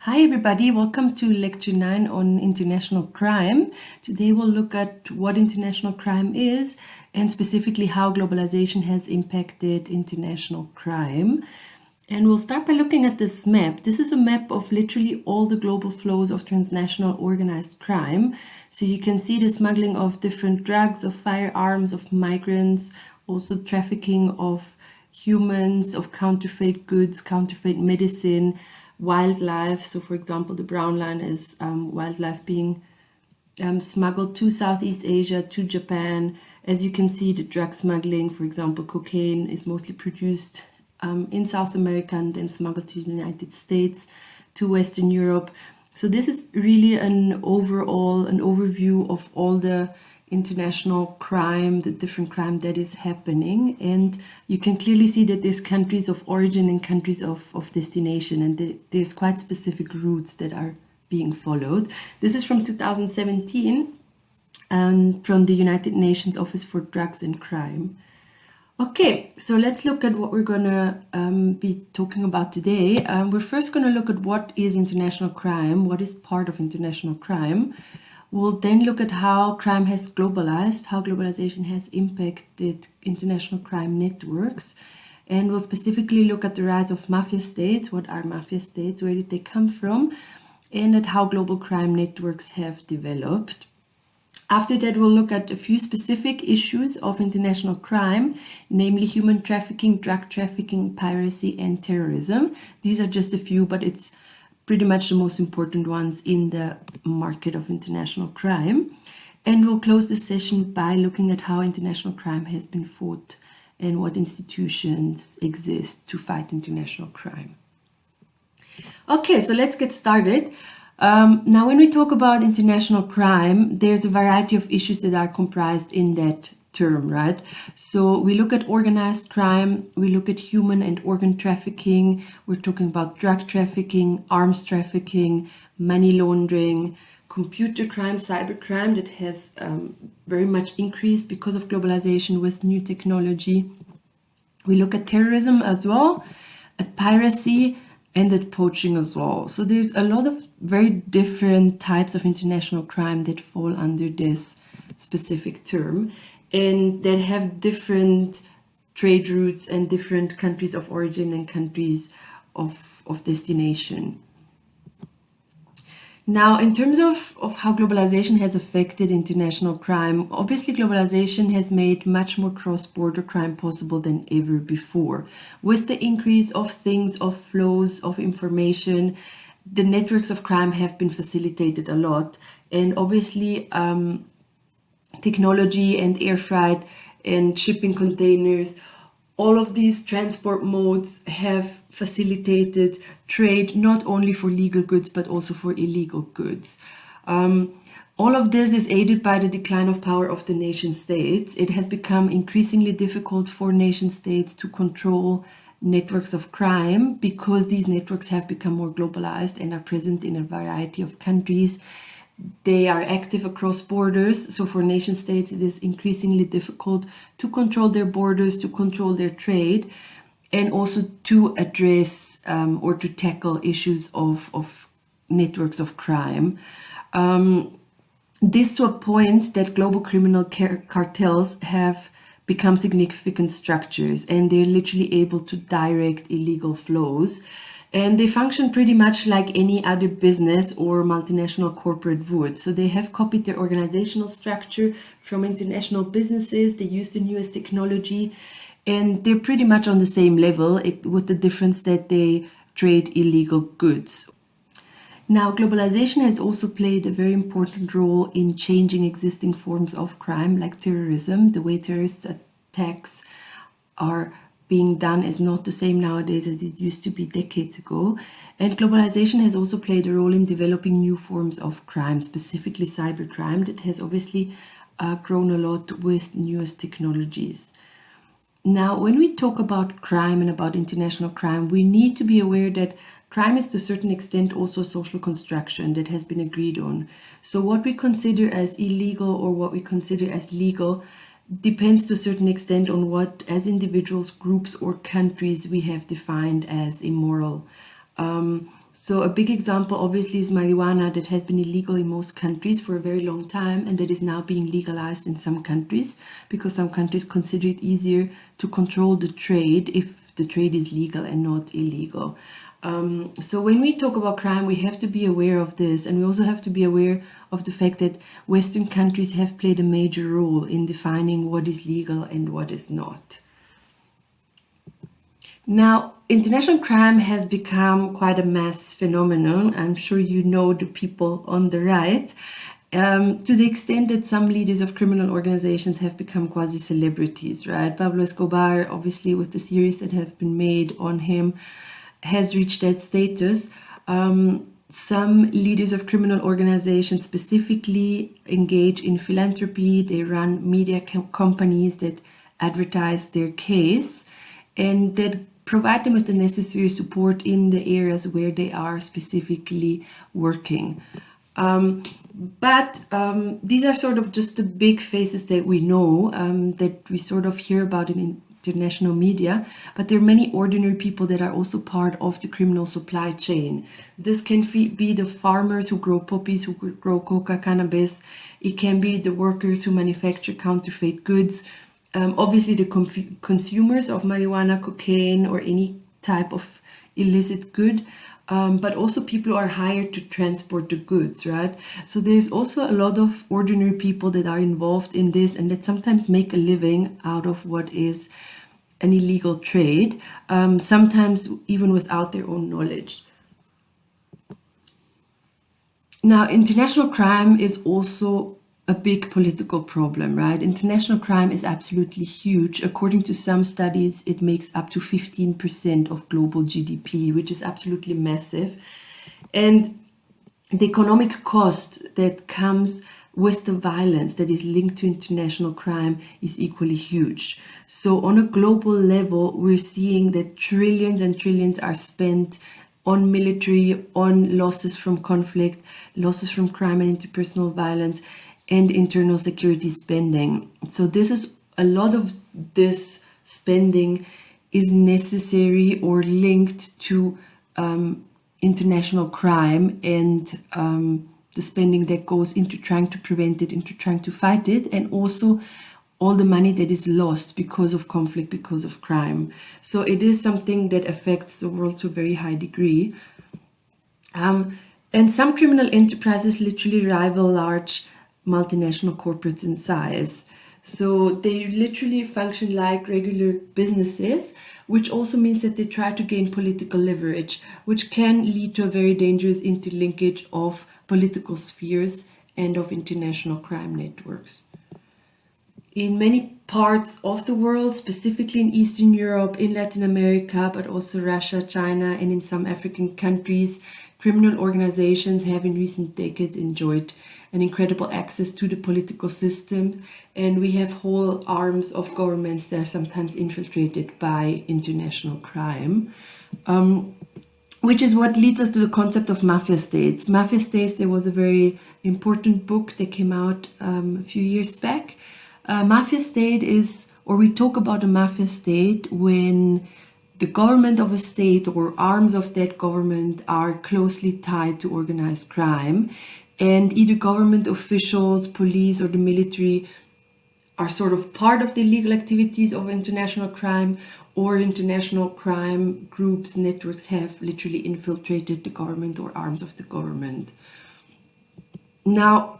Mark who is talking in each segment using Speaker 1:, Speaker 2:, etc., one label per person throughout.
Speaker 1: Hi everybody, welcome to lecture 9 on international crime. Today we'll look at what international crime is and specifically how globalization has impacted international crime. And we'll start by looking at this map. This is a map of literally all the global flows of transnational organized crime. So you can see the smuggling of different drugs, of firearms, of migrants, also trafficking of humans, of counterfeit goods, counterfeit medicine, wildlife. So for example, the brown line is wildlife being smuggled to Southeast Asia, to Japan. As you can see, the drug smuggling, for example, cocaine is mostly produced in South America and then smuggled to the United States, to Western Europe. So this is really an overview of all the international crime, the different crime that is happening. And you can clearly see that there's countries of origin and countries of destination, and there's quite specific routes that are being followed. This is from 2017 from the United Nations Office for Drugs and Crime. Okay, so let's look at what we're going to be talking about today. We're first going to look at what is international crime, what is part of international crime. We'll then look at how crime has globalized, how globalization has impacted international crime networks. And we'll specifically look at the rise of mafia states. What are mafia states? Where did they come from? And at how global crime networks have developed. After that, we'll look at a few specific issues of international crime, namely human trafficking, drug trafficking, piracy, and terrorism. These are just a few, but it's pretty much the most important ones in the market of international crime. And we'll close the session by looking at how international crime has been fought and what institutions exist to fight international crime. Okay, so let's get started. Now, when we talk about international crime, there's a variety of issues that are comprised in that term, right? So we look at organized crime, we look at human and organ trafficking, we're talking about drug trafficking, arms trafficking, money laundering, computer crime, cyber crime that has very much increased because of globalization with new technology. We look at terrorism as well, at piracy, and at poaching as well. So there's a lot of very different types of international crime that fall under this specific term and that have different trade routes and different countries of origin and countries of destination. Now, in terms of how globalization has affected international crime, obviously globalization has made much more cross-border crime possible than ever before. With the increase of things, of flows, of information, the networks of crime have been facilitated a lot. And obviously, technology and air freight and shipping containers, all of these transport modes have facilitated trade not only for legal goods but also for illegal goods. All of this is aided by the decline of power of the nation states. It has become increasingly difficult for nation states to control networks of crime because these networks have become more globalized and are present in a variety of countries. They are active across borders, so for nation states it is increasingly difficult to control their borders, to control their trade, and also to address or to tackle issues of networks of crime. This to a point that global criminal cartels have become significant structures and they're literally able to direct illegal flows. And they function pretty much like any other business or multinational corporate would. So they have copied their organizational structure from international businesses. They use the newest technology and they're pretty much on the same level with the difference that they trade illegal goods. Now, globalization has also played a very important role in changing existing forms of crime like terrorism. The way terrorist attacks are being done is not the same nowadays as it used to be decades ago. And globalization has also played a role in developing new forms of crime, specifically cybercrime, that has obviously grown a lot with newest technologies. Now, when we talk about crime and about international crime, we need to be aware that crime is to a certain extent also a social construction that has been agreed on. So what we consider as illegal or what we consider as legal depends to a certain extent on what, as individuals, groups, or countries, we have defined as immoral. So a big example obviously is marijuana, that has been illegal in most countries for a very long time, and that is now being legalized in some countries because some countries consider it easier to control the trade if the trade is legal and not illegal. So when we talk about crime, we have to be aware of this, and we also have to be aware of the fact that Western countries have played a major role in defining what is legal and what is not. Now, international crime has become quite a mass phenomenon. I'm sure you know the people on the right, to the extent that some leaders of criminal organizations have become quasi-celebrities, right? Pablo Escobar, obviously, with the series that have been made on him, has reached that status. Some leaders of criminal organizations specifically engage in philanthropy. They run media companies that advertise their case and that provide them with the necessary support in the areas where they are specifically working. But these are sort of just the big faces that we know, that we sort of hear about in international media, but there are many ordinary people that are also part of the criminal supply chain. This can be the farmers who grow poppies, who grow coca, cannabis. It can be the workers who manufacture counterfeit goods. Obviously the consumers of marijuana, cocaine, or any type of illicit good, but also people who are hired to transport the goods, right? So there's also a lot of ordinary people that are involved in this and that sometimes make a living out of what is an illegal trade, sometimes even without their own knowledge. Now, international crime is also a big political problem, right? International crime is absolutely huge. According to some studies, it makes up to 15% of global GDP, which is absolutely massive. And the economic cost that comes with the violence that is linked to international crime is equally huge. So on a global level, we're seeing that trillions and trillions are spent on military, on losses from conflict, losses from crime and interpersonal violence, and internal security spending. So this is a lot of this spending is necessary or linked to international crime and the spending that goes into trying to prevent it, into trying to fight it, and also all the money that is lost because of conflict, because of crime. So it is something that affects the world to a very high degree. And some criminal enterprises literally rival large multinational corporates in size. So they literally function like regular businesses, which also means that they try to gain political leverage, which can lead to a very dangerous interlinkage of political spheres and of international crime networks. In many parts of the world, specifically in Eastern Europe, in Latin America, but also Russia, China, and in some African countries, criminal organizations have in recent decades enjoyed an incredible access to the political system, and we have whole arms of governments that are sometimes infiltrated by international crime, which is what leads us to the concept of mafia states. Mafia states, there was a very important book that came out a few years back. Mafia state is, or we talk about a mafia state when the government of a state or arms of that government are closely tied to organized crime, and either government officials, police, or the military are sort of part of the illegal activities of international crime, or international crime groups, networks have literally infiltrated the government or arms of the government. Now,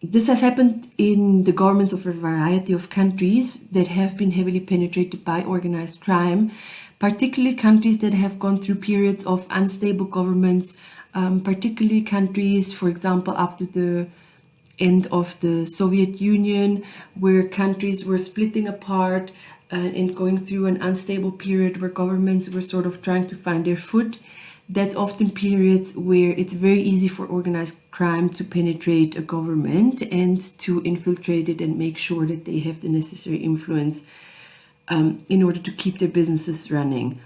Speaker 1: this has happened in the governments of a variety of countries that have been heavily penetrated by organized crime, particularly countries that have gone through periods of unstable governments, particularly countries, for example, after the end of the Soviet Union, where countries were splitting apart and going through an unstable period where governments were sort of trying to find their foot. That's often periods where it's very easy for organized crime to penetrate a government and to infiltrate it and make sure that they have the necessary influence in order to keep their businesses running.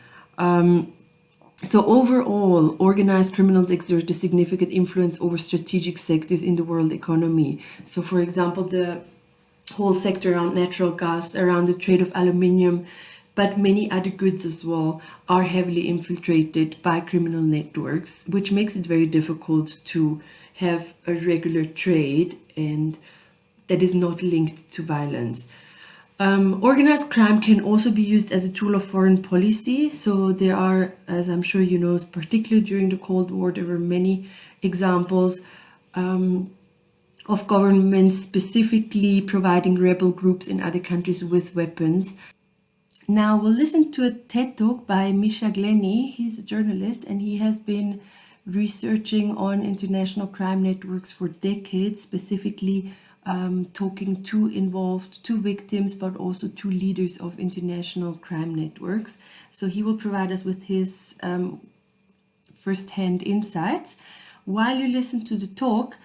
Speaker 1: So overall, organized criminals exert a significant influence over strategic sectors in the world economy. So for example, the whole sector around natural gas, around the trade of aluminium, but many other goods as well are heavily infiltrated by criminal networks, which makes it very difficult to have a regular trade and that is not linked to violence. Organized crime can also be used as a tool of foreign policy. So there are, as I'm sure you know, particularly during the Cold War, there were many examples of governments specifically providing rebel groups in other countries with weapons. Now we'll listen to a TED Talk by Misha Glenny. He's a journalist and he has been researching on international crime networks for decades, specifically talking to victims, but also to leaders of international crime networks. So he will provide us with his first-hand insights. While you listen to the talk,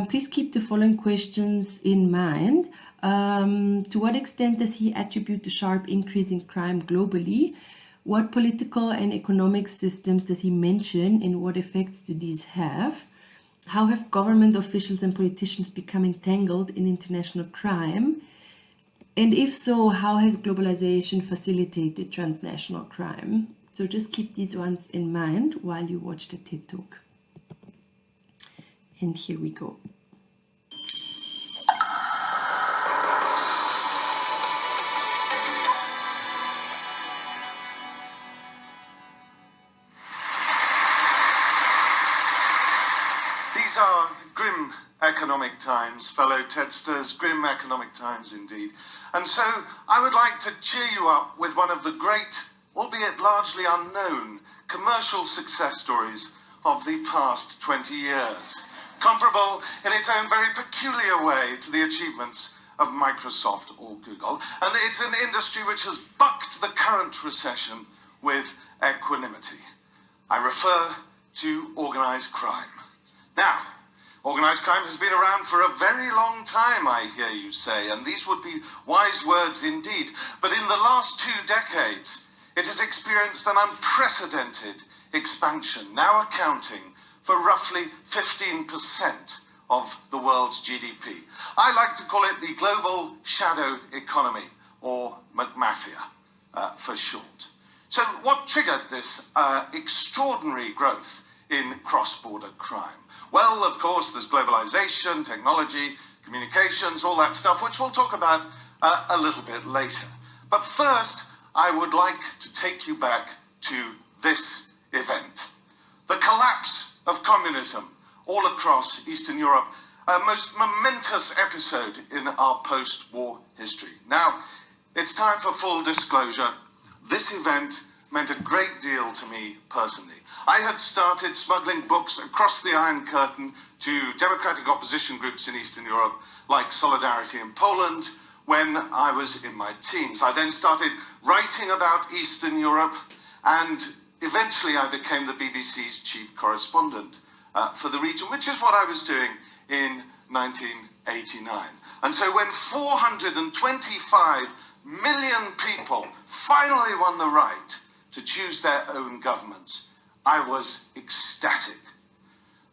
Speaker 1: please keep the following questions in mind. To what extent does he attribute the sharp increase in crime globally? What political and economic systems does he mention and what effects do these have? How have government officials and politicians become entangled in international crime? And if so, how has globalization facilitated transnational crime? So just keep these ones in mind while you watch the TED Talk. And here we go.
Speaker 2: These are grim economic times, fellow TEDsters, grim economic times indeed. And so I would like to cheer you up with one of the great, albeit largely unknown, commercial success stories of the past 20 years, comparable in its own very peculiar way to the achievements of Microsoft or Google. And it's an industry which has bucked the current recession with equanimity. I refer to organized crime. Now, organized crime has been around for a very long time, I hear you say, and these would be wise words indeed. But in the last 2 decades, it has experienced an unprecedented expansion, now accounting for roughly 15% of the world's GDP. I like to call it the global shadow economy, or McMafia for short. So what triggered this extraordinary growth in cross-border crime? Well, of course, there's globalization, technology, communications, all that stuff, which we'll talk about a little bit later. But first, I would like to take you back to this event. The collapse of communism all across Eastern Europe, a most momentous episode in our post-war history. Now, it's time for full disclosure. This event meant a great deal to me personally. I had started smuggling books across the Iron Curtain to democratic opposition groups in Eastern Europe, like Solidarity in Poland, when I was in my teens. I then started writing about Eastern Europe, and eventually I became the BBC's chief correspondent for the region, which is what I was doing in 1989. And so when 425 million people finally won the right to choose their own governments, I was ecstatic.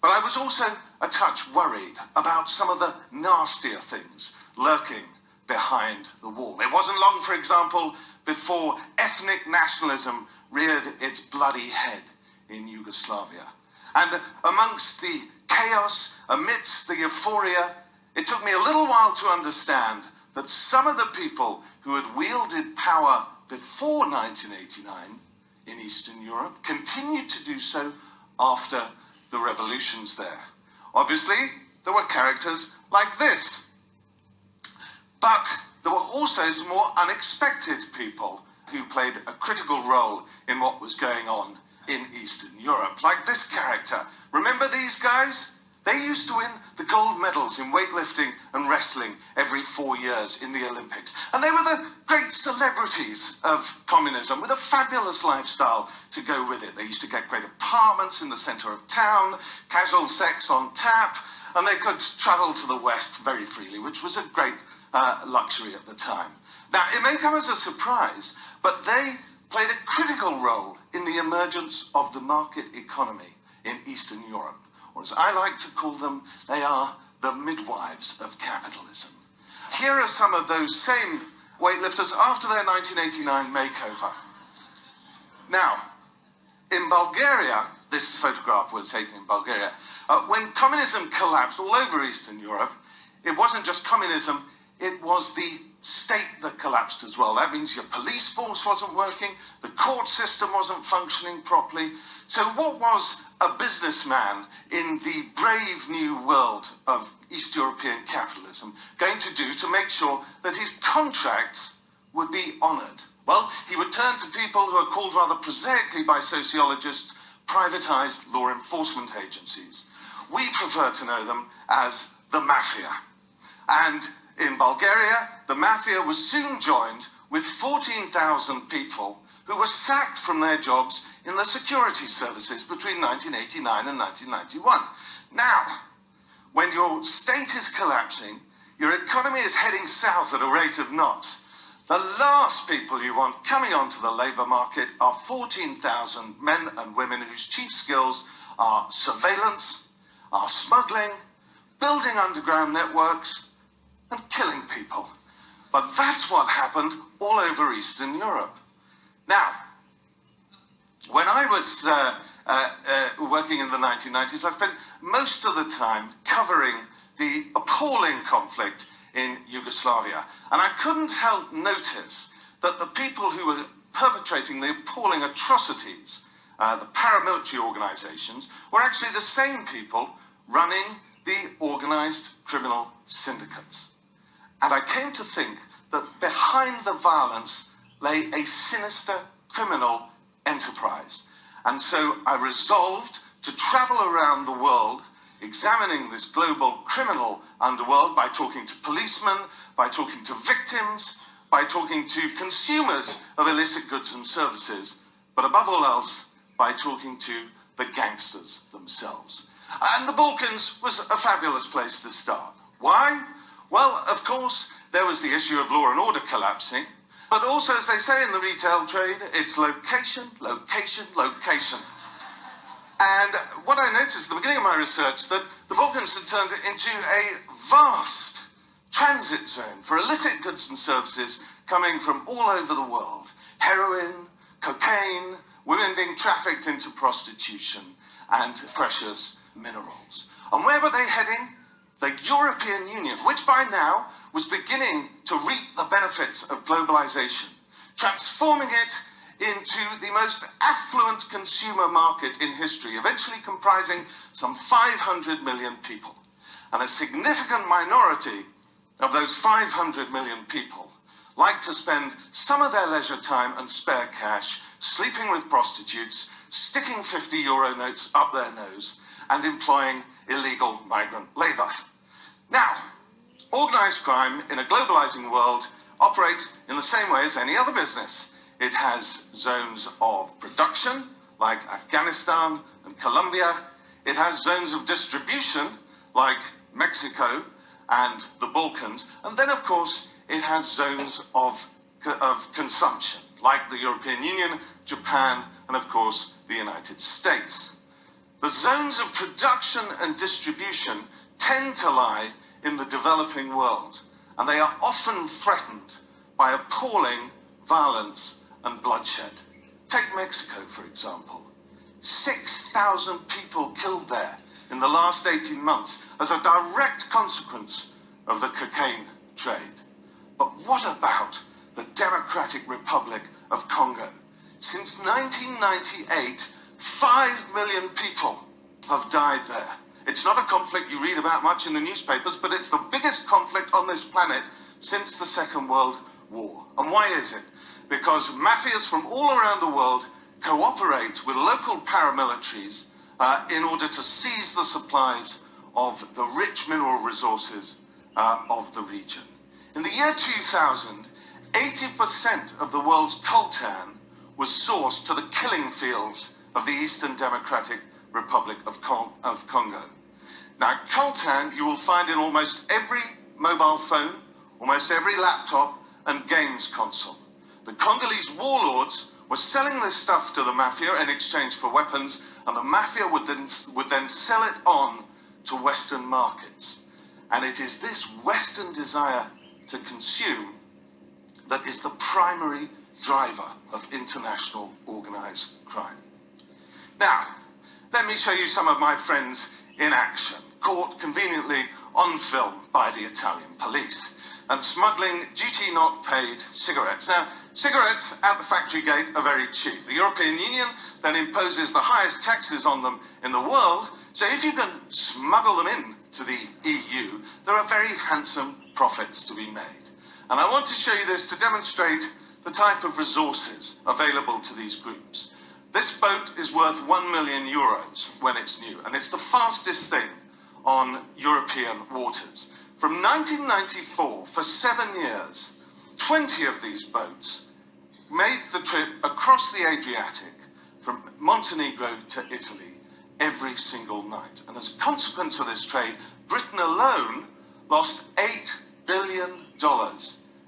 Speaker 2: But I was also a touch worried about some of the nastier things lurking behind the wall. It wasn't long, for example, before ethnic nationalism reared its bloody head in Yugoslavia. And amongst the chaos, amidst the euphoria, it took me a little while to understand that some of the people who had wielded power before 1989 in Eastern Europe continued to do so after the revolutions there. Obviously, there were characters like this. But there were also some more unexpected people who played a critical role in what was going on in Eastern Europe, like this character. Remember these guys? They used to win the gold medals in weightlifting and wrestling every 4 years in the Olympics. And they were the great celebrities of communism with a fabulous lifestyle to go with it. They used to get great apartments in the center of town, casual sex on tap, and they could travel to the West very freely, which was a great luxury at the time. Now, it may come as a surprise, but they played a critical role in the emergence of the market economy in Eastern Europe. Or as I like to call them, they are the midwives of capitalism. Here are some of those same weightlifters after their 1989 makeover. Now, in Bulgaria, this photograph was taken in Bulgaria, when communism collapsed all over Eastern Europe, it wasn't just communism, it was the state that collapsed as well. That means your police force wasn't working, the court system wasn't functioning properly. So what was a businessman in the brave new world of East European capitalism going to do to make sure that his contracts would be honoured? Well, he would turn to people who are called rather prosaically by sociologists privatised law enforcement agencies. We prefer to know them as the mafia. And in Bulgaria, the mafia was soon joined with 14,000 people who were sacked from their jobs in the security services between 1989 and 1991. Now, when your state is collapsing, your economy is heading south at a rate of knots, the last people you want coming onto the labour market are 14,000 men and women whose chief skills are surveillance, are smuggling, building underground networks, and killing people. But that's what happened all over Eastern Europe. Now, when I was working in the 1990s, I spent most of the time covering the appalling conflict in Yugoslavia. And I couldn't help notice that the people who were perpetrating the appalling atrocities, the paramilitary organizations, were actually the same people running the organized criminal syndicates. And I came to think that behind the violence lay a sinister criminal enterprise. And so I resolved to travel around the world examining this global criminal underworld by talking to policemen, by talking to victims, by talking to consumers of illicit goods and services, but above all else, by talking to the gangsters themselves. And the Balkans was a fabulous place to start. Why? Well, of course, there was the issue of law and order collapsing, but also, as they say in the retail trade, it's location, location, location. And what I noticed at the beginning of my research, that the Balkans had turned into a vast transit zone for illicit goods and services coming from all over the world. Heroin, cocaine, women being trafficked into prostitution, and precious minerals. And where were they heading? The European Union, which by now was beginning to reap the benefits of globalization, transforming it into the most affluent consumer market in history, eventually comprising some 500 million people. And a significant minority of those 500 million people like to spend some of their leisure time and spare cash sleeping with prostitutes, sticking 50-euro notes up their nose, and employing illegal migrant labour. Now, organised crime in a globalising world operates in the same way as any other business. It has zones of production, like Afghanistan and Colombia. It has zones of distribution, like Mexico and the Balkans. And then, of course, it has zones of consumption, like the European Union, Japan, and, of course, the United States. The zones of production and distribution tend to lie in the developing world, and they are often threatened by appalling violence and bloodshed. Take Mexico, for example. 6,000 people killed there in the last 18 months as a direct consequence of the cocaine trade. But what about the Democratic Republic of Congo? Since 1998, 5 million people have died there. It's not a conflict you read about much in the newspapers, but it's the biggest conflict on this planet since the Second World War. And why is it? Because mafias from all around the world cooperate with local paramilitaries in order to seize the supplies of the rich mineral resources of the region. In the year 2000, 80% of the world's coltan was sourced to the killing fields of the Eastern Democratic Republic of Congo. Now, coltan you will find in almost every mobile phone, almost every laptop and games console. The Congolese warlords were selling this stuff to the mafia in exchange for weapons, and the mafia would then sell it on to Western markets. And it is this Western desire to consume that is the primary driver of international organised crime. Now, let me show you some of my friends in action, caught conveniently on film by the Italian police, and smuggling duty-not-paid cigarettes. Now, cigarettes at the factory gate are very cheap. The European Union then imposes the highest taxes on them in the world, so if you can smuggle them in to the EU, there are very handsome profits to be made. And I want to show you this to demonstrate the type of resources available to these groups. This boat is worth €1 million when it's new, and it's the fastest thing on European waters. From 1994, for 7 years, 20 of these boats made the trip across the Adriatic from Montenegro to Italy every single night. And as a consequence of this trade, Britain alone lost $8 billion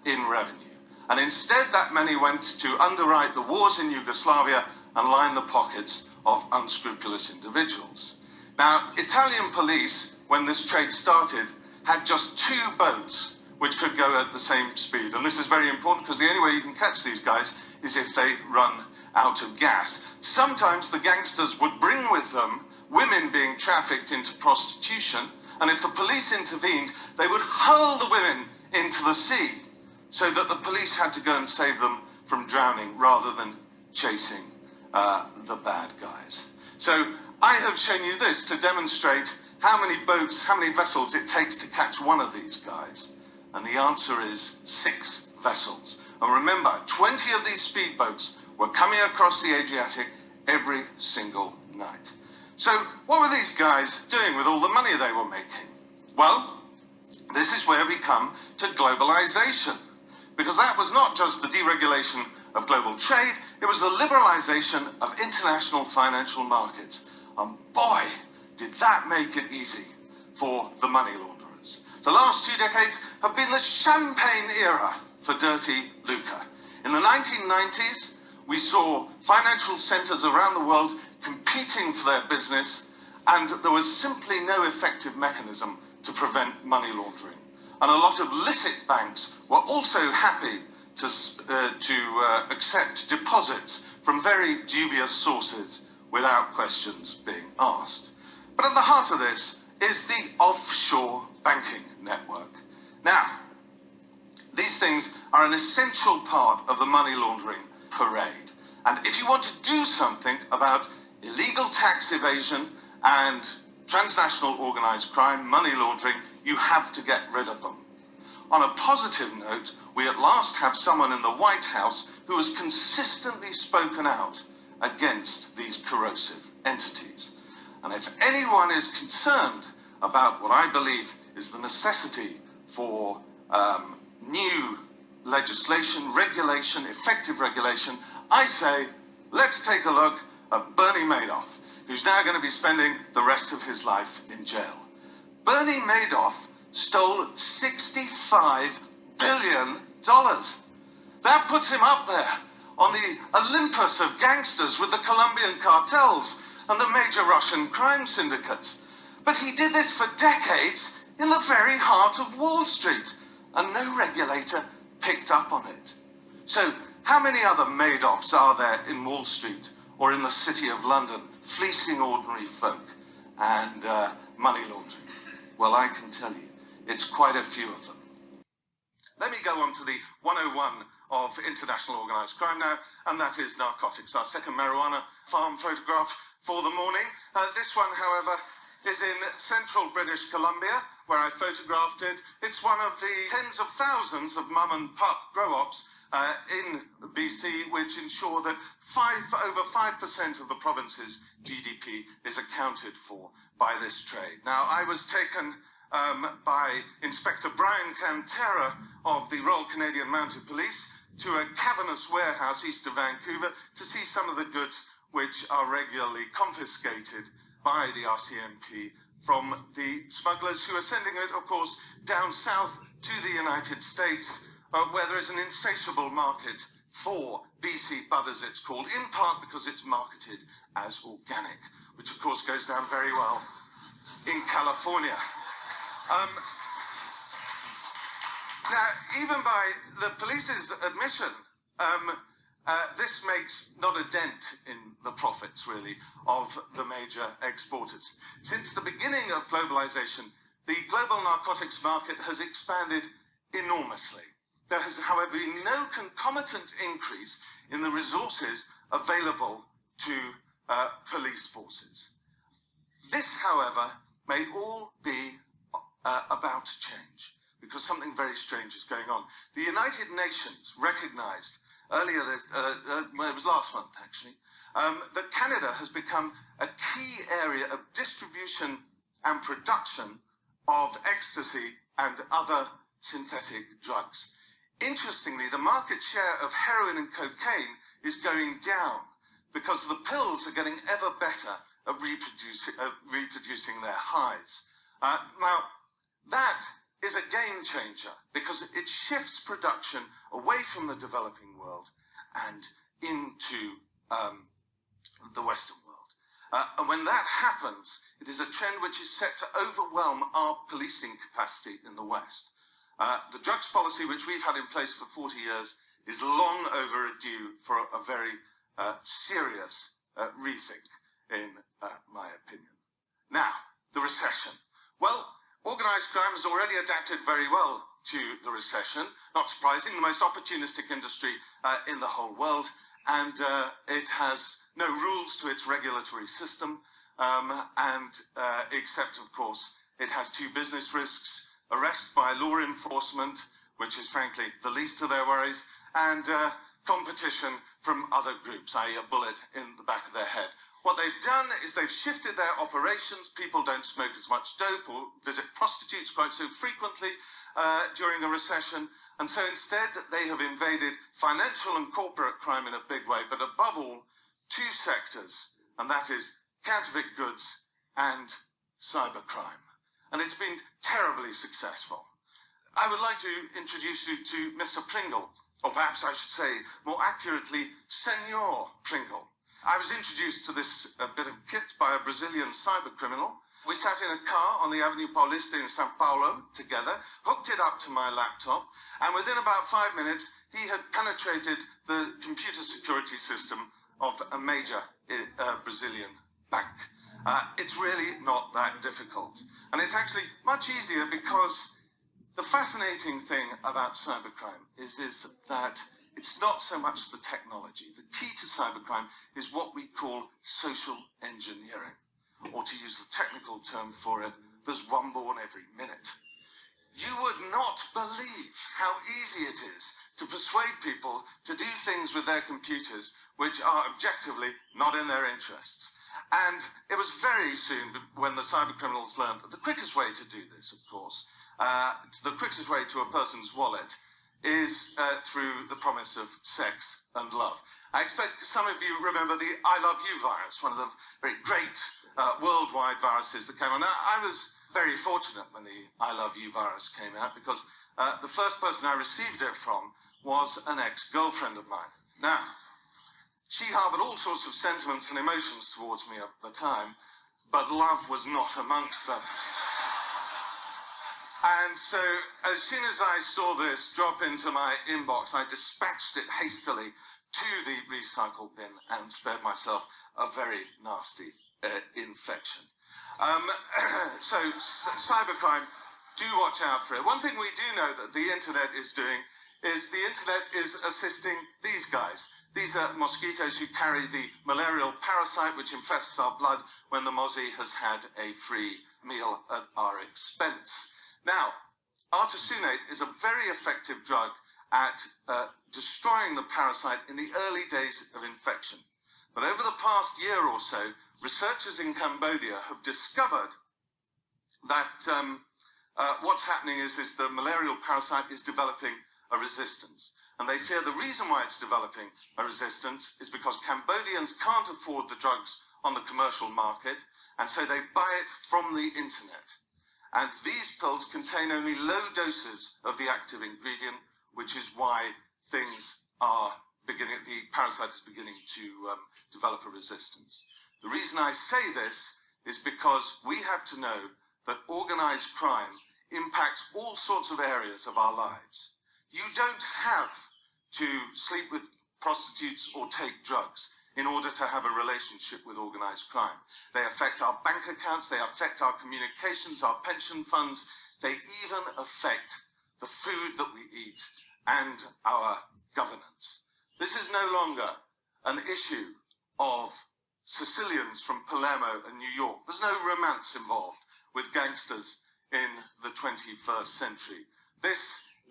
Speaker 2: in revenue. And instead, that money went to underwrite the wars in Yugoslavia and line the pockets of unscrupulous individuals. Now, Italian police, when this trade started, had just 2 boats which could go at the same speed. And this is very important because the only way you can catch these guys is if they run out of gas. Sometimes the gangsters would bring with them women being trafficked into prostitution, and if the police intervened, they would hurl the women into the sea so that the police had to go and save them from drowning rather than chasing the bad guys. So I have shown you this to demonstrate how many boats, how many vessels it takes to catch one of these guys. And the answer is 6 vessels. And remember, 20 of these speedboats were coming across the Adriatic every single night. So what were these guys doing with all the money they were making? Well, this is where we come to globalization. Because that was not just the deregulation of global trade, it was the liberalization of international financial markets. And boy, did that make it easy for the money launderers. The last 2 decades have been the champagne era for dirty lucre. In the 1990s, we saw financial centers around the world competing for their business, and there was simply no effective mechanism to prevent money laundering. And a lot of licit banks were also happy to accept deposits from very dubious sources without questions being asked. But at the heart of this is the offshore banking network. Now, these things are an essential part of the money laundering parade. And if you want to do something about illegal tax evasion and transnational organized crime, money laundering, you have to get rid of them. On a positive note, we at last have someone in the White House who has consistently spoken out against these corrosive entities. And if anyone is concerned about what I believe is the necessity for new legislation, regulation, effective regulation, I say, let's take a look at Bernie Madoff, who's now going to be spending the rest of his life in jail. Bernie Madoff stole $65 billion. That puts him up there on the Olympus of gangsters with the Colombian cartels and the major Russian crime syndicates. But he did this for decades in the very heart of Wall Street, and no regulator picked up on it. So, how many other Madoffs are there in Wall Street or in the City of London, fleecing ordinary folk and money laundering? Well, I can tell you, it's quite a few of them. Let me go on to the 101 of international organised crime now, and that is narcotics. Our second marijuana farm photograph for the morning. This one, however, is in central British Columbia, where I photographed it. It's one of the tens of thousands of mum and pup grow-ops in BC, which ensure that over 5% of the province's GDP is accounted for by this trade. Now, I was taken by Inspector Brian Cantera of the Royal Canadian Mounted Police to a cavernous warehouse east of Vancouver to see some of the goods which are regularly confiscated by the RCMP from the smugglers who are sending it, of course, down south to the United States, where there is an insatiable market for BC bud, as it's called, in part because it's marketed as organic, which of course goes down very well in California. Now, even by the police's admission, this makes not a dent in the profits, really, of the major exporters. Since the beginning of globalization, the global narcotics market has expanded enormously. There has, however, been no concomitant increase in the resources available to police forces. This, however, may all be about to change, because something very strange is going on. The United Nations recognized earlier this, it was last month actually, that Canada has become a key area of distribution and production of ecstasy and other synthetic drugs. Interestingly, the market share of heroin and cocaine is going down because the pills are getting ever better at reproducing their highs. Now, that is a game changer because it shifts production away from the developing world and into the Western world. And when that happens, it is a trend which is set to overwhelm our policing capacity in the West. The drugs policy which we've had in place for 40 years is long overdue for a very serious rethink, in my opinion. Now, the recession. Well, organised crime has already adapted very well to the recession. Not surprising, the most opportunistic industry in the whole world, and it has no rules to its regulatory system, except, of course, it has two business risks: arrest by law enforcement, which is frankly the least of their worries, and competition from other groups, i.e. a bullet in the back of their head. What they've done is they've shifted their operations. People don't smoke as much dope or visit prostitutes quite so frequently during a recession. And so instead, they have invaded financial and corporate crime in a big way, but above all, two sectors, and that is counterfeit goods and cybercrime. And it's been terribly successful. I would like to introduce you to Mr. Pringle, or perhaps I should say, more accurately, Senor Pringle. I was introduced to this bit of kit by a Brazilian cybercriminal. We sat in a car on the Avenue Paulista in Sao Paulo together, hooked it up to my laptop, and within about 5 minutes, he had penetrated the computer security system of a major Brazilian bank. It's really not that difficult. And it's actually much easier because the fascinating thing about cybercrime is that it's not so much the technology. The key to cybercrime is what we call social engineering. Or to use the technical term for it, there's one born every minute. You would not believe how easy it is to persuade people to do things with their computers which are objectively not in their interests. And it was very soon when the cybercriminals learned that the quickest way to do this, of course, the quickest way to a person's wallet is through the promise of sex and love. I expect some of you remember the I Love You virus, one of the very great worldwide viruses that came on. Now, I was very fortunate when the I Love You virus came out because the first person I received it from was an ex-girlfriend of mine. Now, she harbored all sorts of sentiments and emotions towards me at the time, but love was not amongst them. And so, as soon as I saw this drop into my inbox, I dispatched it hastily to the recycle bin and spared myself a very nasty infection. So, cybercrime, do watch out for it. One thing we do know that the internet is doing is the internet is assisting these guys. These are mosquitoes who carry the malarial parasite which infests our blood when the mozzie has had a free meal at our expense. Now, artesunate is a very effective drug at destroying the parasite in the early days of infection. But over the past year or so, researchers in Cambodia have discovered that what's happening is the malarial parasite is developing a resistance. And they fear the reason why it's developing a resistance is because Cambodians can't afford the drugs on the commercial market, and so they buy it from the internet. And these pills contain only low doses of the active ingredient, which is why things are beginning, the parasite is beginning to develop a resistance. The reason I say this is because we have to know that organized crime impacts all sorts of areas of our lives. You don't have to sleep with prostitutes or take drugs in order to have a relationship with organized crime. They affect our bank accounts, they affect our communications, our pension funds, they even affect the food that we eat and our governance. This is no longer an issue of Sicilians from Palermo and New York. There's no romance involved with gangsters in the 21st century. This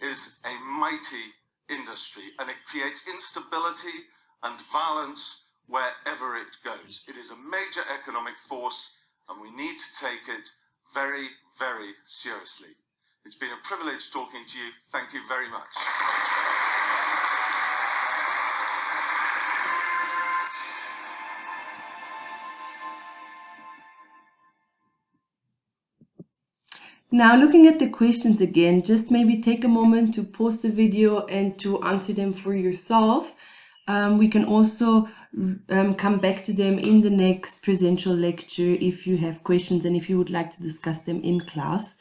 Speaker 2: is a mighty industry, and it creates instability and violence wherever it goes. It is a major economic force, and we need to take it very, very seriously. It's been a privilege talking to you. Thank you very much.
Speaker 1: Now, looking at the questions again, just maybe take a moment to pause the video and to answer them for yourself. We can also come back to them in the next presential lecture if you have questions and if you would like to discuss them in class.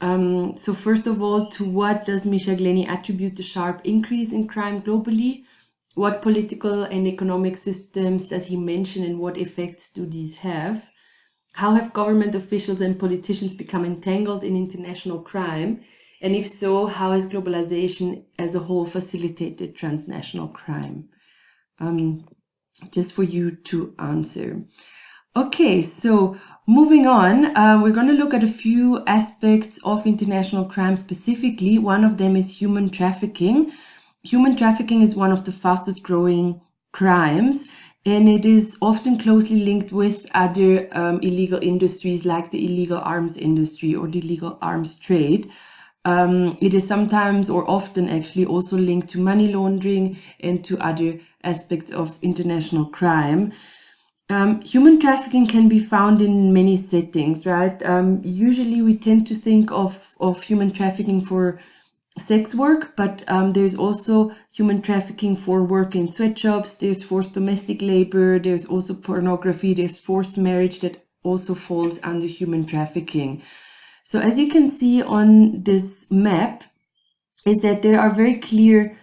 Speaker 1: So first of all, to what does Mishagleni attribute the sharp increase in crime globally? What political and economic systems does he mention, and what effects do these have? How have government officials and politicians become entangled in international crime? And if so, how has globalization as a whole facilitated transnational crime? Just for you to answer. Okay, so moving on, we're going to look at a few aspects of international crime specifically. One of them is human trafficking. Human trafficking is one of the fastest growing crimes, and it is often closely linked with other illegal industries like the illegal arms industry or the illegal arms trade. It is sometimes or often actually also linked to money laundering and to other aspects of international crime. Human trafficking can be found in many settings, right? Usually we tend to think of human trafficking for sex work, but there's also human trafficking for work in sweatshops, there's forced domestic labor, there's also pornography, there's forced marriage that also falls under human trafficking. So as you can see on this map, is that there are very clear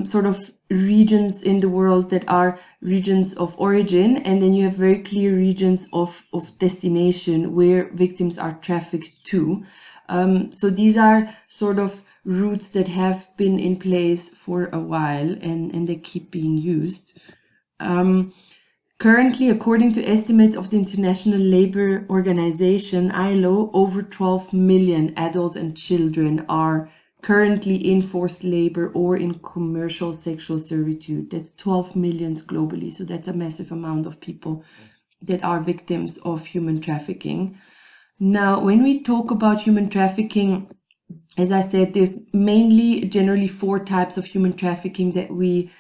Speaker 1: sort of regions in the world that are regions of origin, and then you have very clear regions of destination where victims are trafficked to. So these are sort of routes that have been in place for a while, and they keep being used. Currently, according to estimates of the International Labour Organization, ILO, over 12 million adults and children are currently in forced labor or in commercial sexual servitude. That's 12 million globally, so that's a massive amount of people that are victims of human trafficking. Now, when we talk about human trafficking, as I said, there's generally 4 types of human trafficking that we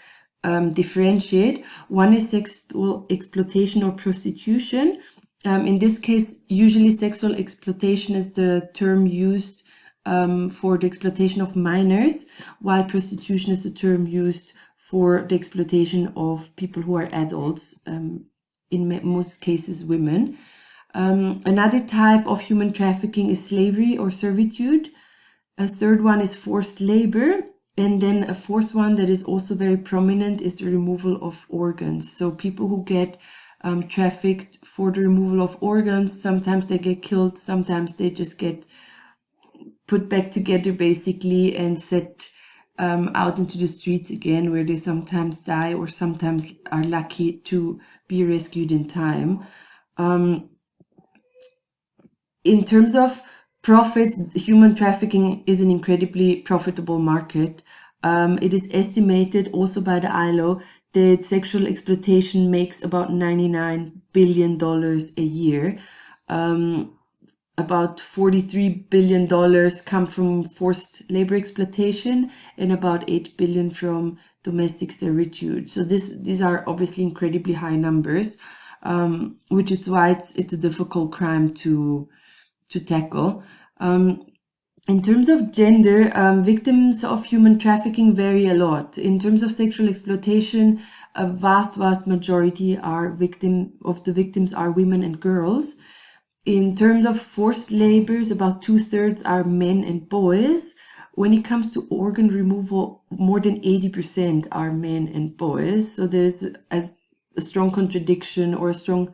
Speaker 1: differentiate. One is sexual exploitation or prostitution. In this case, usually sexual exploitation is the term used for the exploitation of minors, while prostitution is the term used for the exploitation of people who are adults, in most cases women. Another type of human trafficking is slavery or servitude. A third one is forced labor. And then a fourth one that is also very prominent is the removal of organs. So people who get trafficked for the removal of organs, sometimes they get killed, sometimes they just get put back together basically and set out into the streets again, where they sometimes die or sometimes are lucky to be rescued in time. In terms of profits, human trafficking is an incredibly profitable market. It is estimated also by the ILO that sexual exploitation makes about $99 billion a year. About $43 billion come from forced labor exploitation and about $8 billion from domestic servitude. So these are obviously incredibly high numbers, which is why it's a difficult crime to tackle. In terms of gender, victims of human trafficking vary a lot. In terms of sexual exploitation, a vast majority of the victims are women and girls. In terms of forced labors, about 2/3 are men and boys. When it comes to organ removal, more than 80% are men and boys. So there's a strong contradiction or a strong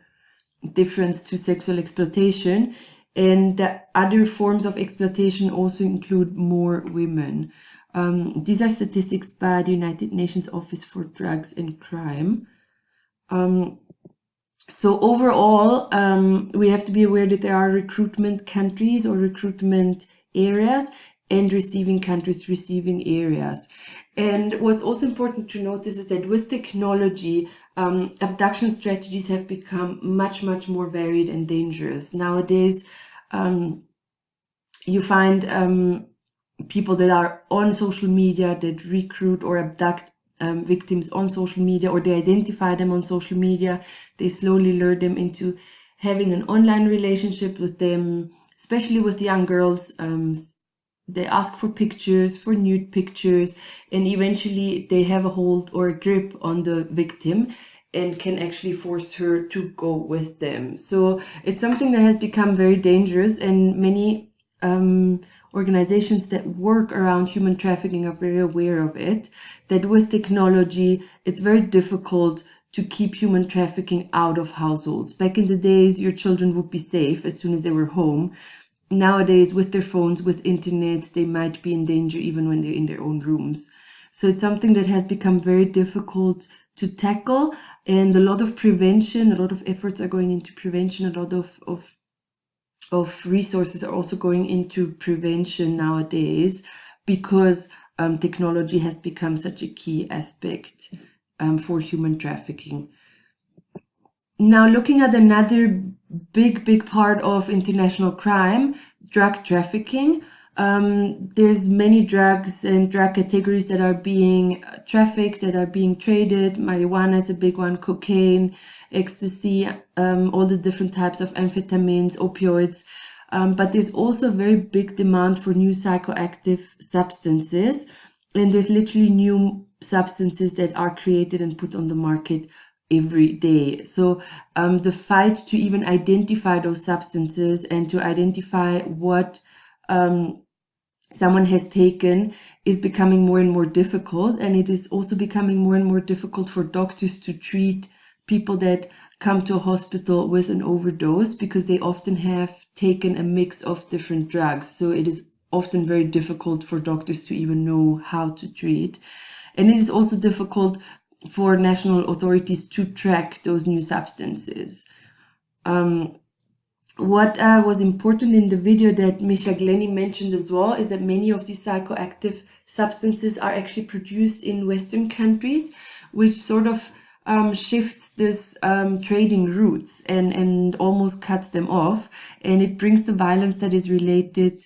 Speaker 1: difference to sexual exploitation. And other forms of exploitation also include more women. These are statistics by the United Nations Office for Drugs and Crime. So overall, we have to be aware that there are recruitment countries or recruitment areas and receiving countries, receiving areas. And what's also important to notice is that with technology, abduction strategies have become much, much more varied and dangerous. Nowadays, you find people that are on social media that recruit or abduct victims on social media, or they identify them on social media. They slowly lure them into having an online relationship with them, especially with young girls. They ask for pictures, for nude pictures, and eventually they have a hold or a grip on the victim and can actually force her to go with them. So it's something that has become very dangerous, and many organizations that work around human trafficking are very aware of it, that with technology, it's very difficult to keep human trafficking out of households. Back in the days, your children would be safe as soon as they were home. Nowadays, with their phones, with internet, they might be in danger even when they're in their own rooms. So it's something that has become very difficult to tackle, and a lot of prevention, a lot of efforts are going into prevention, a lot of resources are also going into prevention nowadays, because technology has become such a key aspect for human trafficking. Now, looking at another big part of international crime, drug trafficking. There's many drugs and drug categories that are being trafficked, that are being traded. Marijuana is a big one, cocaine, ecstasy, all the different types of amphetamines, opioids. But there's also a very big demand for new psychoactive substances. And there's literally new substances that are created and put on the market every day. So the fight to even identify those substances and to identify what someone has taken is becoming more and more difficult. And it is also becoming more and more difficult for doctors to treat people that come to a hospital with an overdose, because they often have taken a mix of different drugs. So it is often very difficult for doctors to even know how to treat. And it is also difficult for national authorities to track those new substances. What was important in the video that Misha Glenny mentioned as well is that many of these psychoactive substances are actually produced in Western countries, which sort of shifts this trading routes and almost cuts them off. And it brings the violence that is related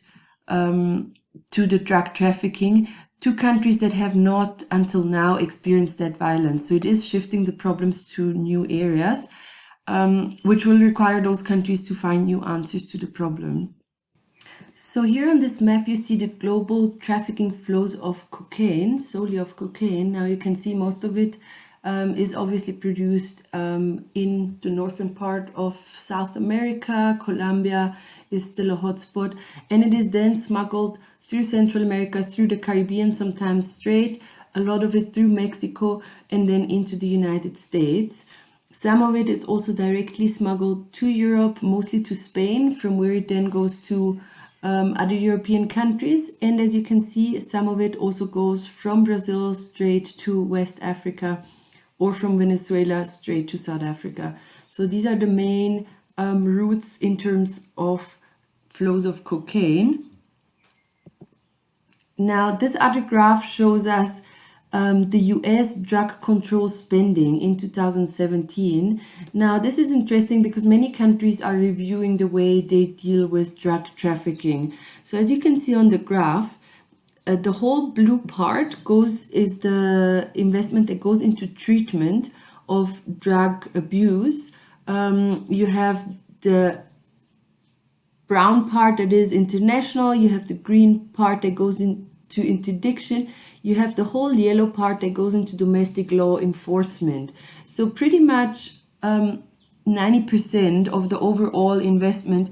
Speaker 1: to the drug trafficking to countries that have not until now experienced that violence. So it is shifting the problems to new areas, which will require those countries to find new answers to the problem. So here on this map, you see the global trafficking flows of cocaine, solely of cocaine. Now you can see most of it is obviously produced in the northern part of South America. Colombia is still a hotspot, and it is then smuggled through Central America, through the Caribbean, sometimes straight, a lot of it through Mexico, and then into the United States. Some of it is also directly smuggled to Europe, mostly to Spain, from where it then goes to other European countries. And as you can see, some of it also goes from Brazil straight to West Africa, or from Venezuela straight to South Africa. So these are the main routes in terms of flows of cocaine. Now, this other graph shows us the US drug control spending in 2017. Now, this is interesting because many countries are reviewing the way they deal with drug trafficking. So as you can see on the graph, the whole blue part is the investment that goes into treatment of drug abuse. You have the brown part that is international, you have the green part that goes into interdiction, you have the whole yellow part that goes into domestic law enforcement. So pretty much 90% of the overall investment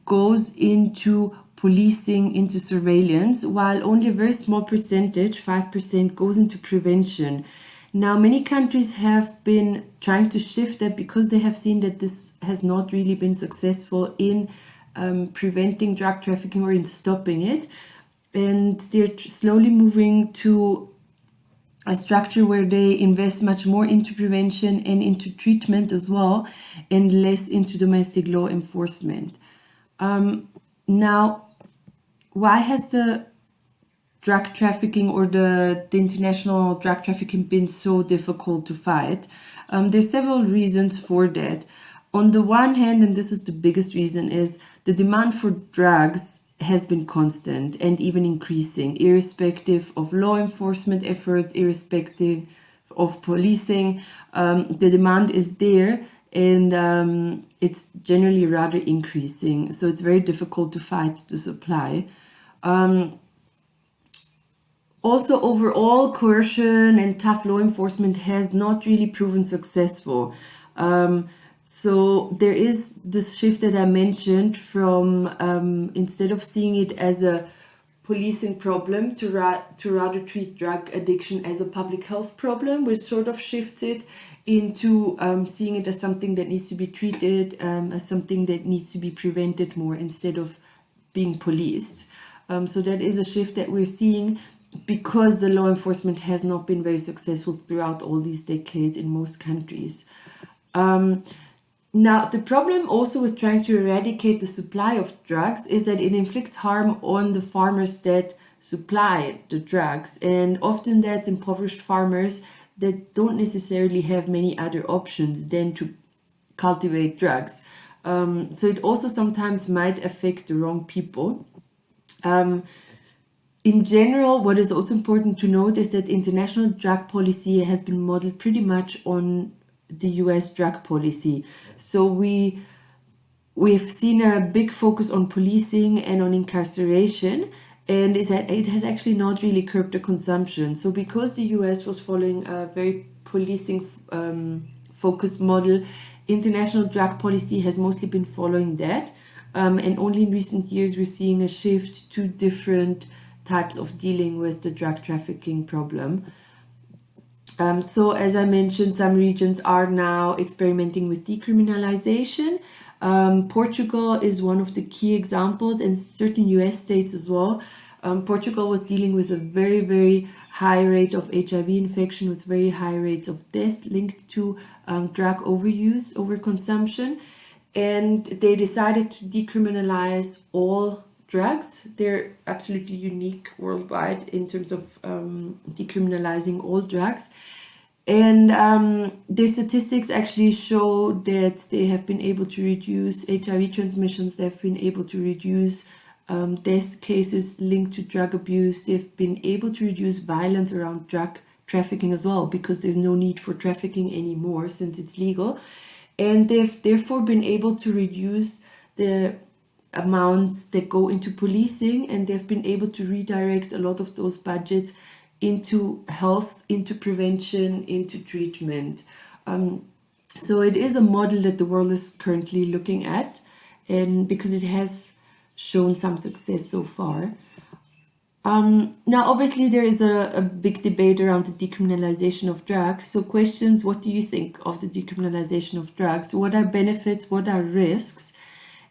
Speaker 1: goes into policing, into surveillance, while only a very small percentage, 5%, goes into prevention. Now, many countries have been trying to shift that because they have seen that this has not really been successful in preventing drug trafficking or in stopping it. And they're slowly moving to a structure where they invest much more into prevention and into treatment as well, and less into domestic law enforcement. Now, why has the drug trafficking or the international drug trafficking been so difficult to fight? There's several reasons for that. On the one hand, and this is the biggest reason, is the demand for drugs has been constant and even increasing, irrespective of law enforcement efforts, irrespective of policing. The demand is there, and it's generally rather increasing. So it's very difficult to fight the supply. Also, overall, coercion and tough law enforcement has not really proven successful. So there is this shift that I mentioned from instead of seeing it as a policing problem to rather treat drug addiction as a public health problem, which sort of shifts it into seeing it as something that needs to be treated, as something that needs to be prevented more instead of being policed. So that is a shift that we're seeing because the law enforcement has not been very successful throughout all these decades in most countries. Now, the problem also with trying to eradicate the supply of drugs is that it inflicts harm on the farmers that supply the drugs, and often that's impoverished farmers that don't necessarily have many other options than to cultivate drugs. So it also sometimes might affect the wrong people. In general, what is also important to note is that international drug policy has been modeled pretty much on the US drug policy. So we've seen a big focus on policing and on incarceration, and it has actually not really curbed the consumption. So because the US was following a very policing focused model, international drug policy has mostly been following that. And only in recent years we're seeing a shift to different types of dealing with the drug trafficking problem. So as I mentioned, some regions are now experimenting with decriminalization. Portugal is one of the key examples, and certain US states as well. Portugal was dealing with a very, very high rate of HIV infection, with very high rates of death linked to drug overuse, overconsumption. And they decided to decriminalize all drugs. They're absolutely unique worldwide in terms of decriminalizing all drugs. And their statistics actually show that they have been able to reduce HIV transmissions, they've been able to reduce death cases linked to drug abuse, they've been able to reduce violence around drug trafficking as well, because there's no need for trafficking anymore since it's legal. And they've therefore been able to reduce the amounts that go into policing, and they've been able to redirect a lot of those budgets into health, into prevention, into treatment. So it is a model that the world is currently looking at, and because it has shown some success so far. Now, obviously, there is a big debate around the decriminalization of drugs. So questions, what do you think of the decriminalization of drugs? What are benefits? What are risks?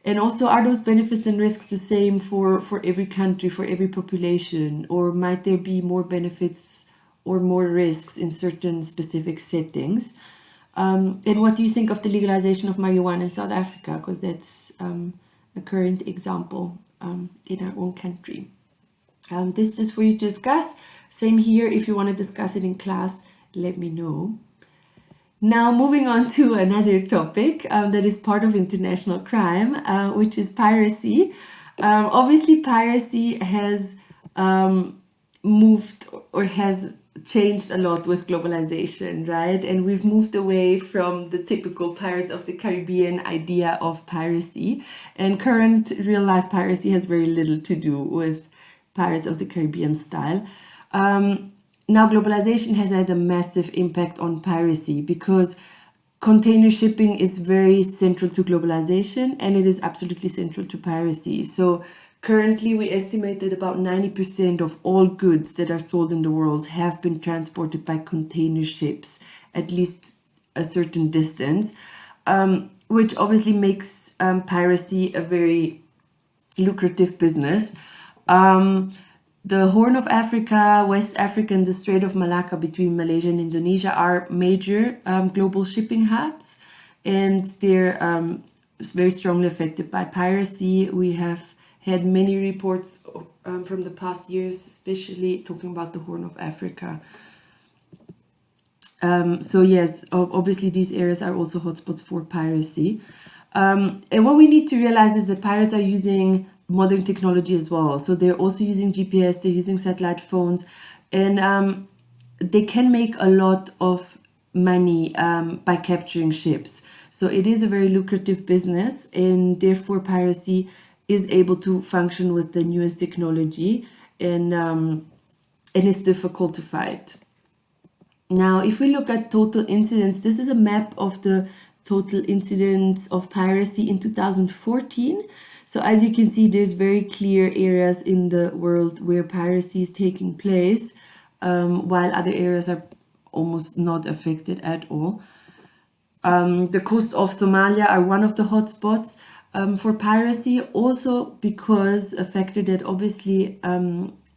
Speaker 1: And also, are those benefits and risks the same for every country, for every population? Or might there be more benefits or more risks in certain specific settings? And what do you think of the legalization of marijuana in South Africa? Because that's a current example in our own country. This is just for you to discuss. Same here, if you want to discuss it in class, let me know. Now, moving on to another topic that is part of international crime, which is piracy. Obviously, piracy has moved or has changed a lot with globalization, right? And we've moved away from the typical Pirates of the Caribbean idea of piracy. And current real-life piracy has very little to do with Pirates of the Caribbean style. Now, globalization has had a massive impact on piracy because container shipping is very central to globalization, and it is absolutely central to piracy. So currently we estimate that about 90% of all goods that are sold in the world have been transported by container ships, at least a certain distance, which obviously makes piracy a very lucrative business. The Horn of Africa, West Africa, and the Strait of Malacca between Malaysia and Indonesia are major global shipping hubs, and they're very strongly affected by piracy. We have had many reports from the past years, especially talking about the Horn of Africa. So yes, obviously these areas are also hotspots for piracy. And what we need to realize is that pirates are using modern technology as well. So they're also using GPS, they're using satellite phones, and they can make a lot of money by capturing ships. So it is a very lucrative business, and therefore piracy is able to function with the newest technology, and it's difficult to fight. Now, if we look at total incidents, this is a map of the total incidents of piracy in 2014. So as you can see, there's very clear areas in the world where piracy is taking place, while other areas are almost not affected at all. The coasts of Somalia are one of the hotspots for piracy, also because a factor that obviously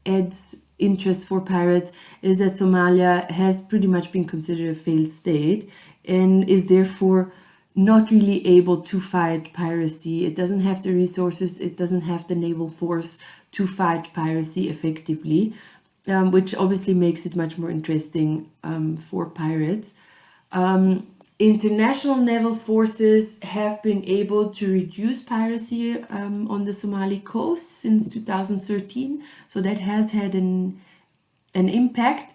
Speaker 1: adds interest for pirates is that Somalia has pretty much been considered a failed state and is therefore not really able to fight piracy. It doesn't have the resources, it doesn't have the naval force to fight piracy effectively, which obviously makes it much more interesting for pirates. International naval forces have been able to reduce piracy on the Somali coast since 2013, so that has had an impact.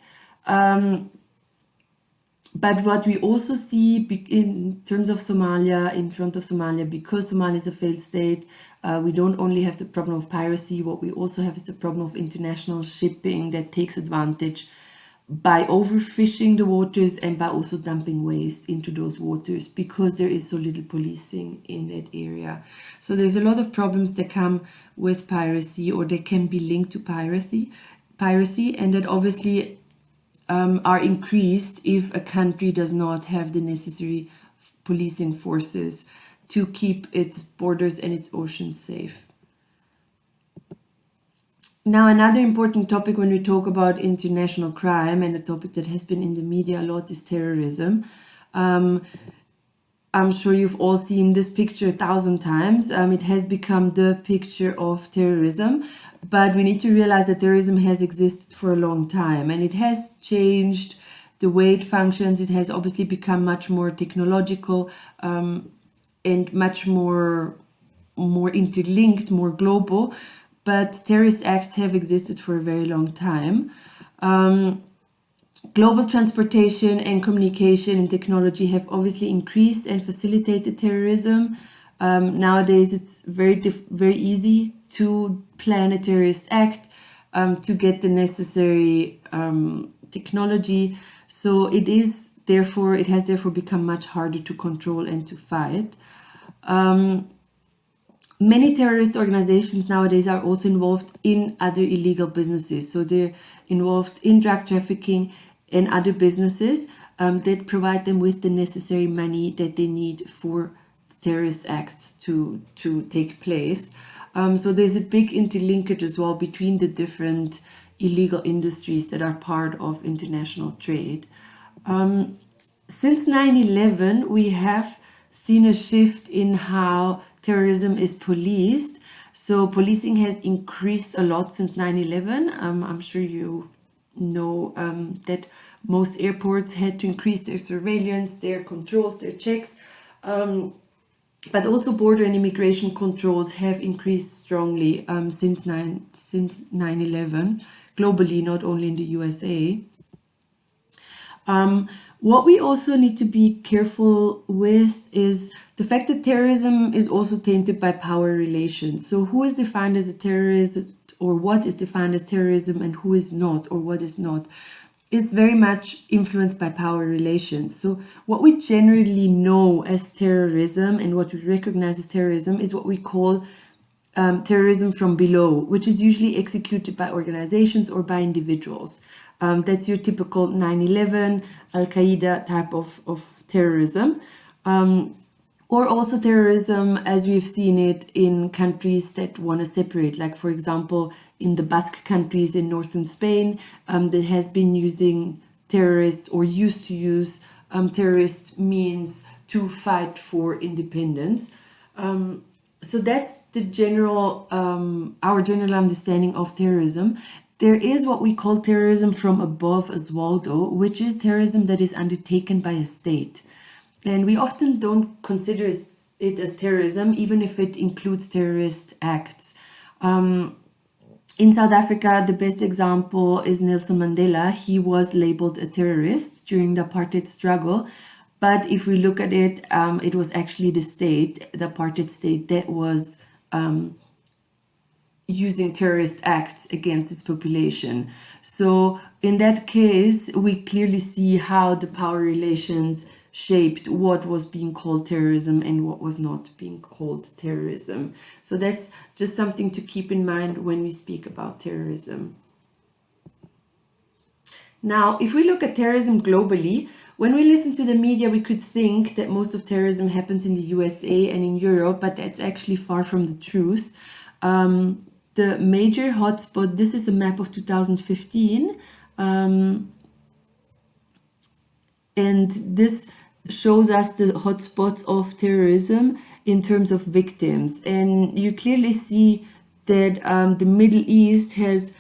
Speaker 1: But what we also see in terms of Somalia, in front of Somalia, because Somalia is a failed state, we don't only have the problem of piracy, what we also have is the problem of international shipping that takes advantage by overfishing the waters and by also dumping waste into those waters because there is so little policing in that area. So there's a lot of problems that come with piracy or that can be linked to piracy, and that obviously are increased if a country does not have the necessary policing forces to keep its borders and its oceans safe. Now, another important topic when we talk about international crime, and a topic that has been in the media a lot, is terrorism. I'm sure you've all seen this picture 1,000 times. It has become the picture of terrorism, but we need to realize that terrorism has existed for a long time, and it has changed the way it functions. It has obviously become much more technological and much more interlinked, more global. But terrorist acts have existed for a very long time. Global transportation and communication and technology have obviously increased and facilitated terrorism. Nowadays, it's very easy to plan a terrorist act, to get the necessary technology. So it has therefore become much harder to control and to fight. Many terrorist organizations nowadays are also involved in other illegal businesses. So they're involved in drug trafficking and other businesses that provide them with the necessary money that they need for terrorist acts to take place. So there's a big interlinkage as well between the different illegal industries that are part of international trade. Since 9/11, we have seen a shift in how terrorism is policed. So policing has increased a lot since 9/11. I'm sure you know that most airports had to increase their surveillance, their controls, their checks. But also border and immigration controls have increased strongly since 9/11, globally, not only in the USA. What we also need to be careful with is the fact that terrorism is also tainted by power relations. So who is defined as a terrorist, or what is defined as terrorism, and who is not, or what is not? is very much influenced by power relations. So what we generally know as terrorism and what we recognize as terrorism is what we call terrorism from below, which is usually executed by organizations or by individuals. That's your typical 9/11, Al-Qaeda type of terrorism. Or also terrorism as we've seen it in countries that want to separate, like for example in the Basque countries in northern Spain, that has been using terrorists or used to use terrorist means to fight for independence. So that's the general our general understanding of terrorism. There is what we call terrorism from above as well, though, which is terrorism that is undertaken by a state. And we often don't consider it as terrorism, even if it includes terrorist acts. In South Africa, the best example is Nelson Mandela. He was labeled a terrorist during the apartheid struggle. But if we look at it, it was actually the state, the apartheid state, that was using terrorist acts against its population. So in that case, we clearly see how the power relations shaped what was being called terrorism and what was not being called terrorism. So that's just something to keep in mind when we speak about terrorism. Now, if we look at terrorism globally, when we listen to the media, we could think that most of terrorism happens in the USA and in Europe, but that's actually far from the truth. The major hotspot, this is a map of 2015, and this shows us the hotspots of terrorism in terms of victims. And you clearly see that the Middle East has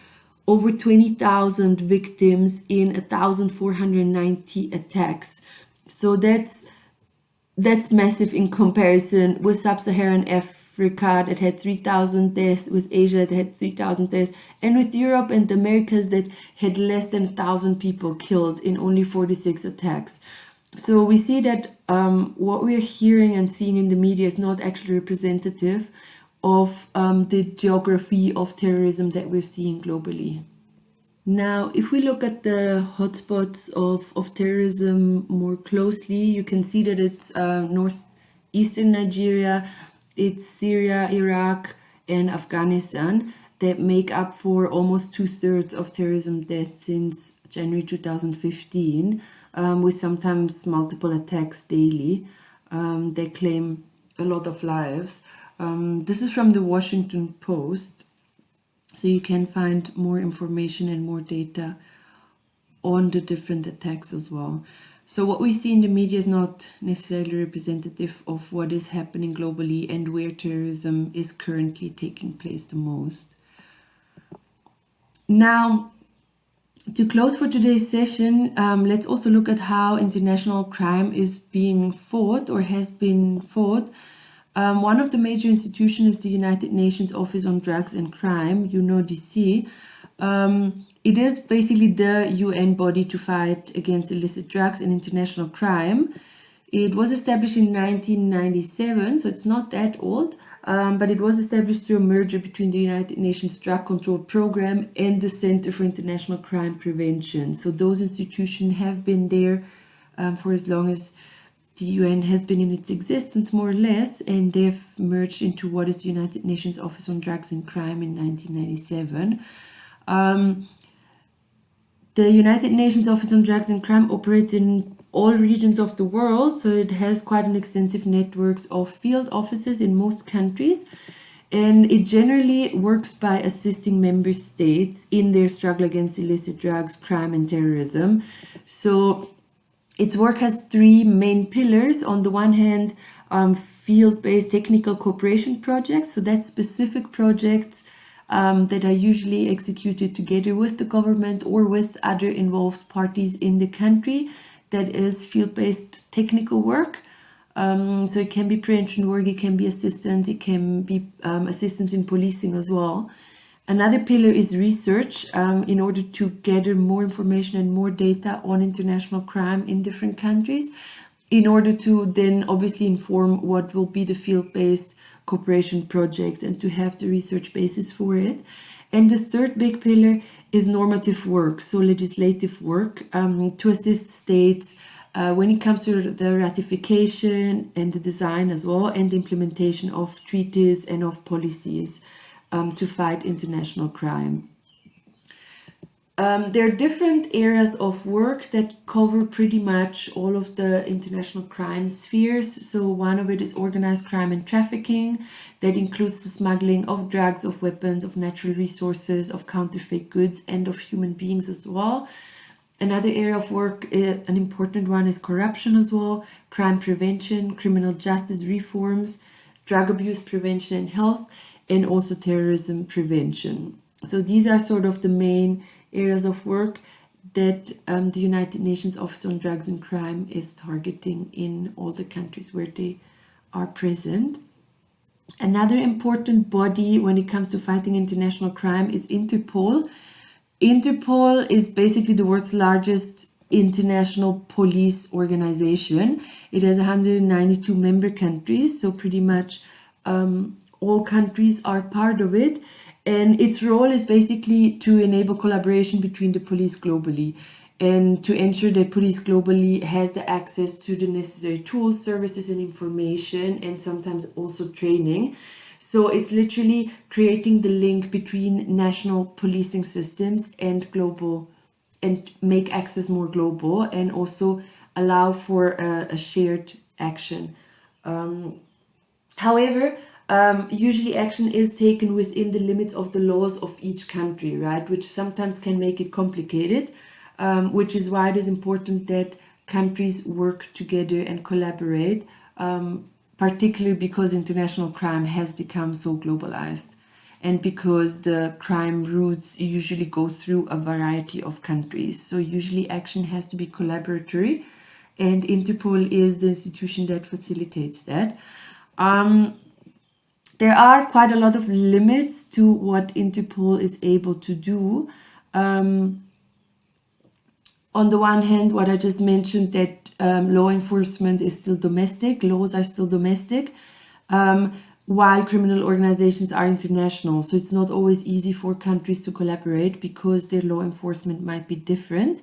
Speaker 1: over 20,000 victims in 1,490 attacks. So that's massive in comparison with Sub-Saharan Africa that had 3,000 deaths, with Asia that had 3,000 deaths, and with Europe and the Americas that had less than 1,000 people killed in only 46 attacks. So we see that what we're hearing and seeing in the media is not actually representative of the geography of terrorism that we're seeing globally. Now, if we look at the hotspots of terrorism more closely, you can see that it's northeastern Nigeria, it's Syria, Iraq, and Afghanistan that make up for almost 2/3 of terrorism deaths since January 2015, with sometimes multiple attacks daily. They claim a lot of lives. This is from the Washington Post, so you can find more information and more data on the different attacks as well. So what we see in the media is not necessarily representative of what is happening globally and where terrorism is currently taking place the most. Now, to close for today's session, let's also look at how international crime is being fought or has been fought. One of the major institutions is the United Nations Office on Drugs and Crime, UNODC. It is basically the UN body to fight against illicit drugs and international crime. It was established in 1997, so it's not that old, but it was established through a merger between the United Nations Drug Control Program and the Center for International Crime Prevention. So those institutions have been there for as long as the UN has been in its existence, more or less, and they've merged into what is the United Nations Office on Drugs and Crime in 1997. The United Nations Office on Drugs and Crime operates in all regions of the world, so it has quite an extensive network of field offices in most countries, and it generally works by assisting member states in their struggle against illicit drugs, crime, and terrorism. So its work has three main pillars. On the one hand, field-based technical cooperation projects, so that's specific projects that are usually executed together with the government or with other involved parties in the country. That is field-based technical work. So it can be prevention work, it can be assistance, it can be assistance in policing as well. Another pillar is research, in order to gather more information and more data on international crime in different countries, in order to then obviously inform what will be the field-based cooperation projects and to have the research basis for it. And the third big pillar is normative work, so legislative work, to assist states when it comes to the ratification and the design as well, and the implementation of treaties and of policies to fight international crime. There are different areas of work that cover pretty much all of the international crime spheres. So one of it is organized crime and trafficking. That includes the smuggling of drugs, of weapons, of natural resources, of counterfeit goods, and of human beings as well. Another area of work, an important one, is corruption as well, crime prevention, criminal justice reforms, drug abuse prevention and health, and also terrorism prevention. So these are sort of the main areas of work that the United Nations Office on Drugs and Crime is targeting in all the countries where they are present. Another important body when it comes to fighting international crime is Interpol. Interpol is basically the world's largest international police organization. It has 192 member countries, so pretty much all countries are part of it. And its role is basically to enable collaboration between the police globally and to ensure that police globally has the access to the necessary tools, services, and information, and sometimes also training. So it's literally creating the link between national policing systems and global, and make access more global, and also allow for a shared action. However, usually action is taken within the limits of the laws of each country, right? Which sometimes can make it complicated, which is why it is important that countries work together and collaborate, particularly because international crime has become so globalized and because the crime routes usually go through a variety of countries. So usually action has to be collaboratory, and Interpol is the institution that facilitates that. There are quite a lot of limits to what Interpol is able to do. On the one hand, what I just mentioned, that law enforcement is still domestic, laws are still domestic, while criminal organizations are international. So it's not always easy for countries to collaborate because their law enforcement might be different.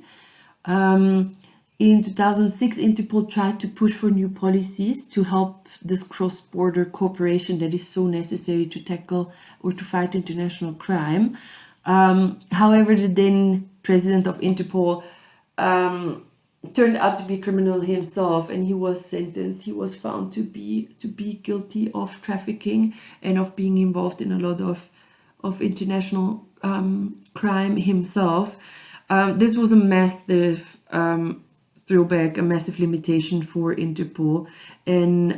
Speaker 1: In 2006, Interpol tried to push for new policies to help this cross-border cooperation that is so necessary to tackle or to fight international crime. However, the then president of Interpol turned out to be a criminal himself, and he was sentenced. He was found to be guilty of trafficking and of being involved in a lot of international crime himself. This was a massive throwback, a massive limitation for Interpol, and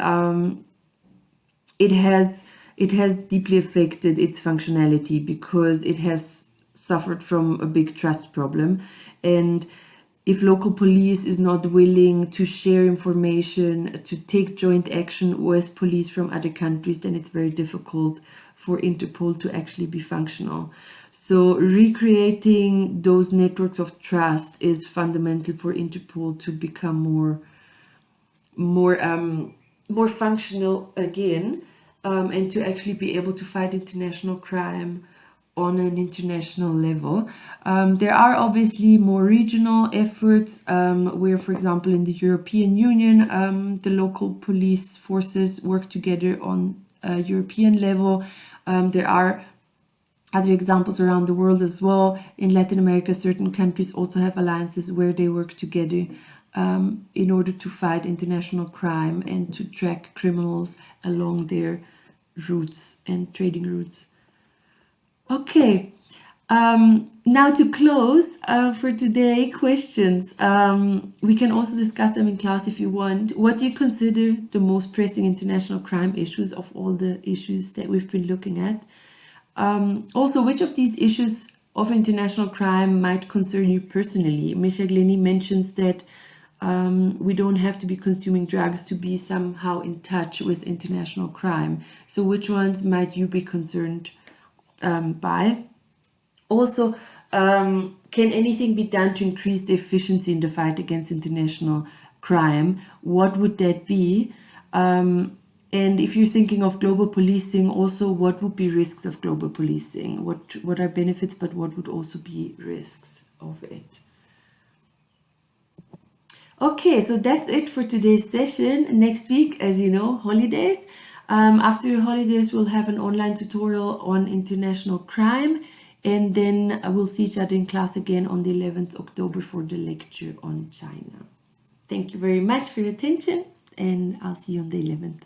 Speaker 1: it has deeply affected its functionality because it has suffered from a big trust problem. And if local police is not willing to share information, to take joint action with police from other countries, then it's very difficult for Interpol to actually be functional. So recreating those networks of trust is fundamental for Interpol to become more functional again, and to actually be able to fight international crime on an international level. There are obviously more regional efforts where, for example, in the European Union, the local police forces work together on a European level. There are other examples around the world as well. In Latin America, certain countries also have alliances where they work together in order to fight international crime and to track criminals along their routes and trading routes. Okay, now to close for today, questions. We can also discuss them in class if you want. What do you consider the most pressing international crime issues of all the issues that we've been looking at? Also, which of these issues of international crime might concern you personally? Misha Gleni mentions that we don't have to be consuming drugs to be somehow in touch with international crime. So which ones might you be concerned by? Also, can anything be done to increase the efficiency in the fight against international crime? What would that be? And if you're thinking of global policing, also what would be risks of global policing? What are benefits, but what would also be risks of it? Okay, so that's it for today's session. Next week, as you know, holidays. After your holidays, we'll have an online tutorial on international crime, and then we'll see each other in class again on the 11th October for the lecture on China. Thank you very much for your attention, and I'll see you on the 11th.